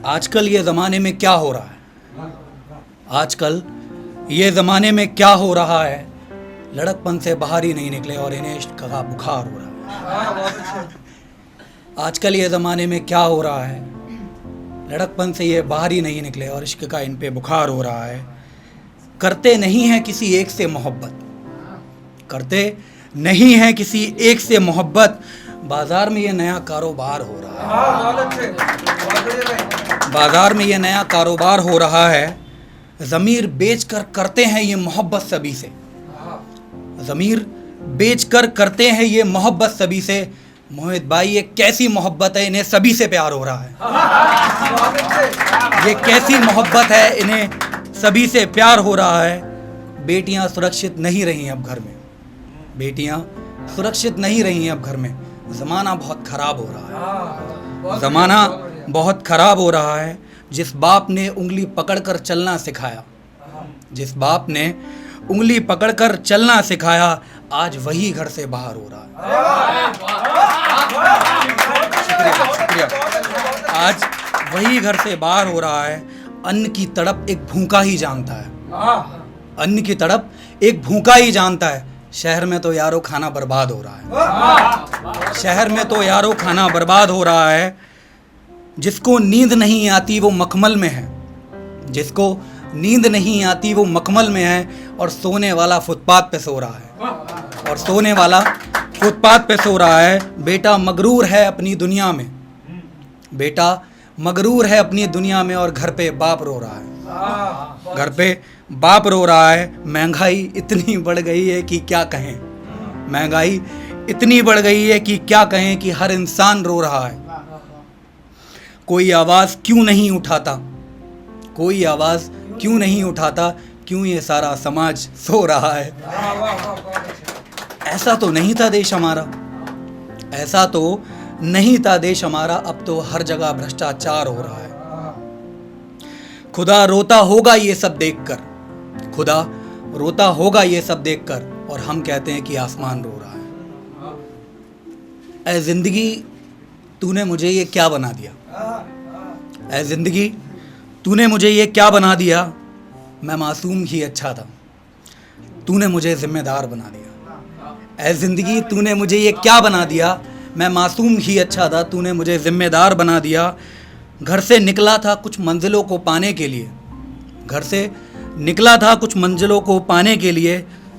आजकल ये ज़माने में क्या हो रहा है? आजकल ये ज़माने में क्या हो रहा है? लड़कपन से बाहर ही नहीं निकले और इन्हें इश्क का बुखार हो रहा है। आजकल ये ज़माने में क्या हो रहा है? लड़कपन से ये बाहर ही नहीं निकले और इश्क का इन पे बुखार हो रहा है। करते नहीं हैं किसी एक से मोहब्बत, करते नहीं हैं किसी एक से मोहब्बत। बाज़ार में ये नया कारोबार हो रहा है, बाज़ार में ये नया कारोबार हो रहा है। ज़मीर बेचकर करते हैं ये मोहब्बत सभी से, ज़मीर बेचकर करते हैं ये मोहब्बत सभी से। मोहित भाई ये कैसी मोहब्बत है, इन्हें सभी से प्यार हो रहा है। ये कैसी मोहब्बत है, इन्हें सभी से प्यार हो रहा है। बेटियां सुरक्षित नहीं रही अब घर में, बेटियां सुरक्षित नहीं रही अब घर में। ज़माना बहुत ख़राब हो रहा है, ज़माना बहुत ख़राब हो रहा है। जिस बाप ने उंगली पकड़कर चलना सिखाया, जिस बाप ने उंगली पकड़कर चलना सिखाया, आज वही घर से बाहर हो रहा है। शुक्रिया। आज वही घर से बाहर हो रहा है। अन्न की तड़प एक भूखा ही जानता है, अन्न की तड़प एक भूखा ही जानता है। शहर में तो यारो खाना बर्बाद हो रहा है, शहर में तो यारो खाना बर्बाद हो रहा है। जिसको नींद नहीं आती वो मखमल में है, जिसको नींद नहीं आती वो मखमल में है, और सोने वाला फुटपाथ पे सो रहा है, और सोने वाला फुटपाथ पे सो रहा है। बेटा मगरूर है अपनी दुनिया में, बेटा मगरूर है अपनी दुनिया में, और घर पे बाप रो रहा है, घर पे बाप रो रहा है। महंगाई इतनी बढ़ गई है कि क्या कहें, महंगाई इतनी बढ़ गई है कि क्या कहें, कि हर इंसान रो रहा है। कोई आवाज़ क्यों नहीं उठाता, कोई आवाज़ क्यों नहीं उठाता, क्यों ये सारा समाज सो रहा है। ऐसा तो नहीं था देश हमारा, ऐसा तो नहीं था देश हमारा। अब तो हर जगह भ्रष्टाचार हो रहा है। खुदा रोता होगा ये सब देखकर, खुदा रोता होगा ये सब देखकर, और हम कहते हैं कि आसमान रो रहा है। ऐ जिंदगी तूने मुझे ये क्या बना दिया, ऐ जिंदगी तूने मुझे ये क्या बना दिया। मैं मासूम ही अच्छा था, तूने मुझे जिम्मेदार बना दिया। ऐ जिंदगी तूने मुझे ये क्या बना दिया, मैं मासूम ही अच्छा था, तूने मुझे जिम्मेदार बना दिया। घर से निकला था कुछ मंजिलों को पाने के लिए, घर से निकला था कुछ मंजिलों को पाने के लिए,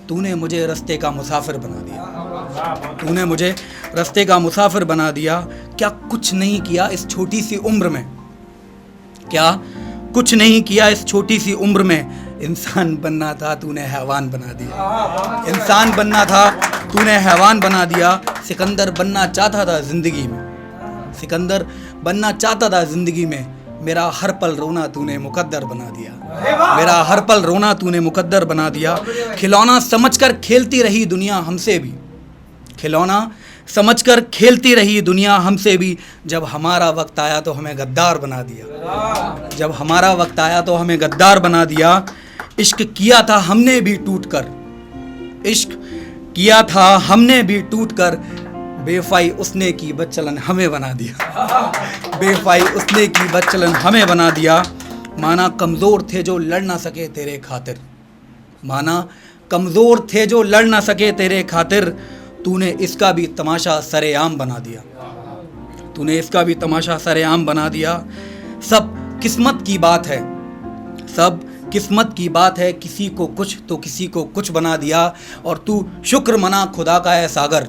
तूने मुझे रास्ते का मुसाफिर बना दिया, तूने मुझे रास्ते का मुसाफिर बना दिया। क्या कुछ नहीं किया इस छोटी सी उम्र में, क्या कुछ नहीं किया इस छोटी सी उम्र में। इंसान बनना था तूने हैवान बना दिया, इंसान बनना था तूने हैवान बना दिया। सिकंदर बनना चाहता था ज़िंदगी में, सिकंदर बनना चाहता था ज़िंदगी में। मेरा हर पल रोना तूने मुकद्दर बना दिया, मेरा हर पल रोना तूने मुकद्दर बना दिया। खिलौना समझकर खेलती रही दुनिया हमसे भी, खिलौना समझकर खेलती रही दुनिया हमसे भी। जब हमारा वक्त आया तो हमें गद्दार बना दिया, जब हमारा वक्त आया तो हमें गद्दार बना दिया। इश्क किया था हमने भी टूट कर, इश्क किया था हमने भी टूट कर। बेवफाई उसने की बदचलन हमें बना दिया, बेवफाई उसने की बदचलन हमें बना दिया। माना कमज़ोर थे जो लड़ ना सके तेरे खातिर, माना कमज़ोर थे जो लड़ ना सके तेरे खातिर। तूने इसका भी तमाशा सरेआम बना दिया, तूने इसका भी तमाशा सरेआम बना दिया। सब किस्मत की बात है, सब किस्मत की बात है। किसी को कुछ तो किसी को कुछ बना दिया, और तू शुक्र मना खुदा का है सागर,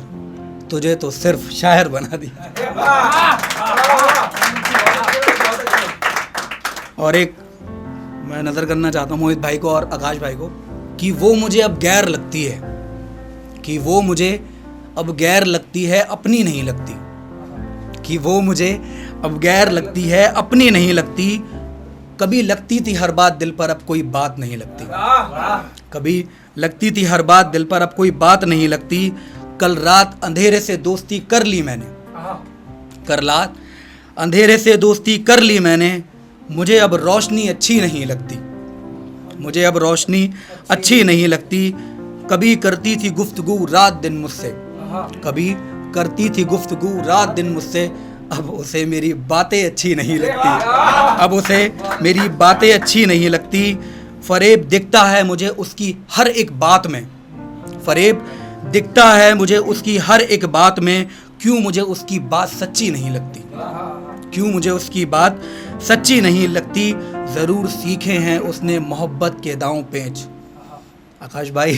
तुझे तो सिर्फ शायर बना दिया। और एक मैं नज़र करना चाहता हूँ मोहित भाई को और आकाश भाई को, कि वो मुझे अब गैर लगती है, कि वो मुझे अब गैर लगती है अपनी नहीं लगती, कि वो मुझे अब गैर लगती है अपनी नहीं लगती। कभी लगती थी हर बात दिल पर, अब कोई बात नहीं लगती, कभी लगती थी हर बात दिल पर, अब कोई बात नहीं लगती। कल रात अंधेरे से दोस्ती कर ली मैंने, कल रात अंधेरे से दोस्ती कर ली मैंने। मुझे अब रोशनी अच्छी नहीं लगती, मुझे अब रोशनी अच्छी नहीं लगती। कभी करती थी गुफ्तगू रात दिन मुझसे, कभी करती थी गुफ्तगू रात दिन मुझसे। अब उसे मेरी बातें अच्छी नहीं लगती, अब उसे मेरी बातें अच्छी नहीं लगती। फरेब दिखता है मुझे उसकी हर एक बात में, फरेब दिखता है मुझे उसकी हर एक बात में। क्यों मुझे उसकी बात सच्ची नहीं लगती, क्यों मुझे उसकी बात सच्ची नहीं लगती। ज़रूर सीखे हैं उसने मोहब्बत के दांव पेच, आकाश भाई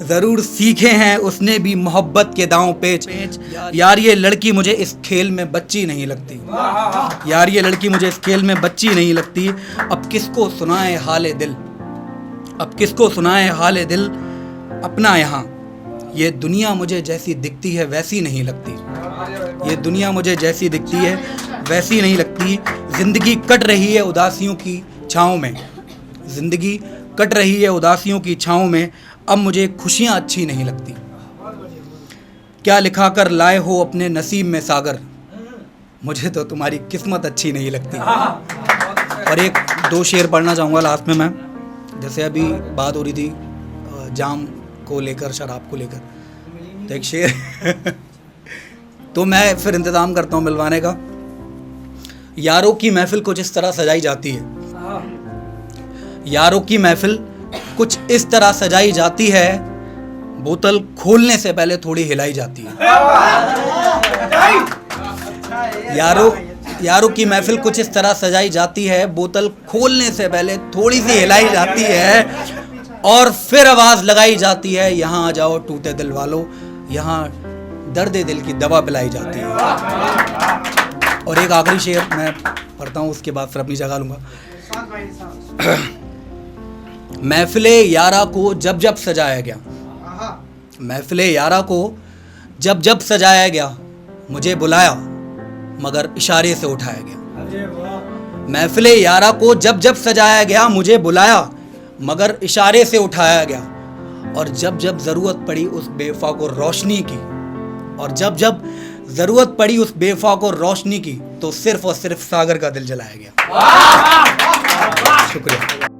ज़रूर सीखे हैं उसने भी मोहब्बत के दांव पेच। यार ये लड़की मुझे इस खेल में बच्ची नहीं लगती, यार ये लड़की मुझे इस खेल में बच्ची नहीं लगती। अब किसको सुनाए हाले दिल, अब किसको सुनाए हाले दिल अपना यहाँ। ये दुनिया मुझे जैसी दिखती है वैसी नहीं लगती, ये दुनिया मुझे जैसी दिखती है वैसी नहीं लगती। ज़िंदगी कट रही है उदासियों की छाँव में, ज़िंदगी कट रही है उदासियों की छाँव में। अब मुझे खुशियाँ अच्छी नहीं लगती। क्या लिखा कर लाए हो अपने नसीब में सागर, मुझे तो तुम्हारी किस्मत अच्छी नहीं लगती। और एक दो शेर पढ़ना चाहूँगा लास्ट में मैं। जैसे अभी बात हो रही थी जाम को लेकर, शराब को लेकर, तो एक शेर तो मैं फिर इंतज़ाम करता हूँ मिलवाने का। यारों की महफिल कुछ इस तरह सजाई जाती है, यारों की महफिल कुछ इस तरह सजाई जाती है, बोतल खोलने से पहले थोड़ी हिलाई जाती है। यारों की महफिल कुछ इस तरह सजाई जाती है, बोतल खोलने से पहले थोड़ी सी हिलाई जाती है और फिर आवाज़ लगाई जाती है, यहाँ आ जाओ टूटे दिल वालों, यहाँ दर्द दिल की दवा पिलाई जाती है। और एक आखिरी शेर मैं पढ़ता हूँ, उसके बाद फिर अपनी जगह लूँगा। महफिले यारा को जब जब सजाया गया, महफिले यारा को जब जब सजाया गया, मुझे बुलाया मगर इशारे से उठाया गया। महफिले यारा को जब जब सजाया गया, मुझे बुलाया मगर इशारे से उठाया गया। और जब जब ज़रूरत पड़ी उस बेवफा को रोशनी की, और जब जब ज़रूरत पड़ी उस बेवफा को रोशनी की, तो सिर्फ और सिर्फ सागर का दिल जलाया गया। शुक्रिया।